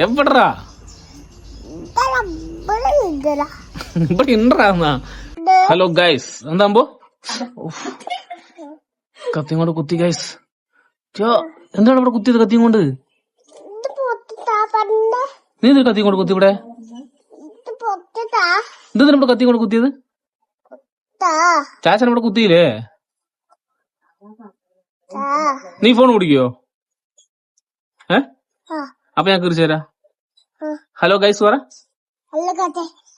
എവിടാ ഇവിടെ ഇണ്ടാ? ഹലോ ഗൈസ്, എന്താകുമ്പോ കത്തിയും കൊണ്ട് കുത്തി ഗൈസ്. എന്താണ് ഇവിടെ കുത്തിയത്? കത്തിയും കൊണ്ട് നീ ഇത് കത്തിയും കൊണ്ട് കുത്തി ഇവിടെ? എന്തിനാ ഇവിടെ കത്തിയും കൊണ്ട് കുത്തിയത്? ചാച്ചൻ ഇവിടെ കുത്തിയില്ലേ? നീ ഫോൺ കുടിക്കോ? അപ്പൊ ഞാൻ കുറിച്ച് തരാം. ഹലോ ഗൈസ് പറ.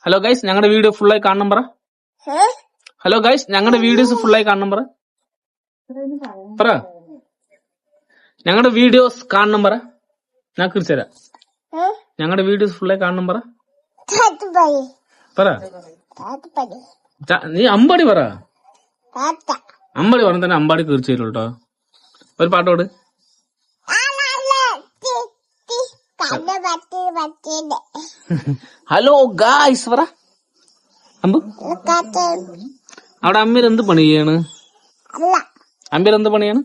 ഹലോ ഗൈസ്, ഞങ്ങളുടെ വീഡിയോ ഫുള്ളായി കാണണം പറ. ഹലോ ഗൈസ്, ഞങ്ങളുടെ വീഡിയോസ് ഫുള്ളായി കാണണം പറ. പറ, ഞങ്ങളുടെ വീഡിയോസ് കാണണം പറ. ഞാൻ കുറിച്ച് തരാം. ഞങ്ങളുടെ വീഡിയോസ് ഫുള്ളായി കാണണം പറ. പറ, നീ അമ്പാടി പറ. അമ്പാടി പറഞ്ഞ തന്നെ അമ്പാടി തീർച്ച തരും കേട്ടോ. ഒരു പാട്ടോട്. ഹലോ ഗായ്സ് പറ. അമ്പു അവിടെ അമ്മീർ എന്ത് പണി ചെയ്യാണ്? അമ്മീർ എന്ത് പണിയാണ്?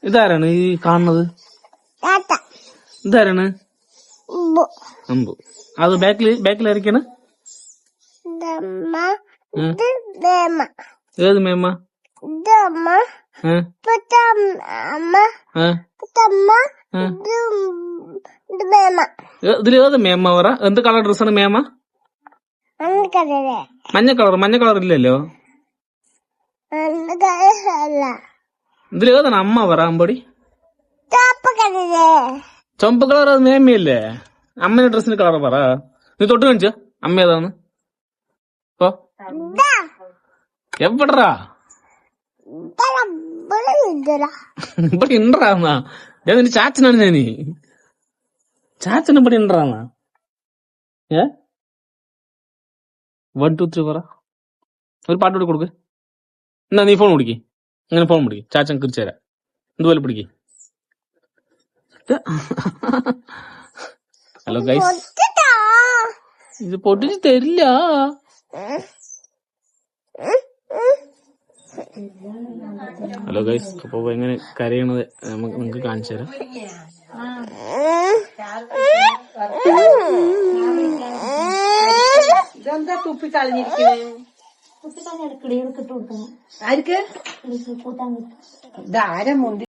ഇതാരാണ് ഈ കാണുന്നത്? ഇതാരാണ്? അമ്പു. അത് ബാക്കിൽ ആയിരിക്കാണ്? ഏത് മേമ്മ? ഇതില് ഏത് മേമ്മ പറ? എന്ത് കളർ ഡ്രസ്സാണ് മേമ്മ? മഞ്ഞ കളർ ഇല്ലല്ലോ. ഇതില് ഏതാണ് അമ്മ പറ? അമ്പടി ചുമപ്പ് കളർ അത് മേമ്മയല്ലേ? അമ്മയുടെ ഡ്രസ്സിന്റെ കളർ പറ. നീ തൊട്ട് കാണിച്ച അമ്മ ഏതാന്ന്? എവിടാ ഇവിടെ ഇണ്ടാന്നാ? നിന്റെ ചാച്ചനാണ് ഞാന്. ചാച്ചന് ഇവിടെ ഇണ്ടാന്നാ? 1 2 3 പറ. ഒരു പാട്ട് കൂടി കൊടുക്ക്. എന്നാ നീ ഫോൺ പിടിക്ക്. അങ്ങനെ ഫോൺ പിടിക്ക്. ചാച്ചൻ കുറിച്ച് തരാം. എന്തുപോലെ പിടിക്ക്. ഹലോ ഗൈസ്, ഇത് പൊട്ടിച്ച് തരില്ല. ഹലോ ഗൈസ്, അപ്പൊ എങ്ങനെ കരയണത് നമുക്ക് കാണിച്ചു തരാം. ഇതെന്താ തുപ്പി കളഞ്ഞിരിക്കുന്നത്? ആർക്ക്? ഇതാര മുന്തി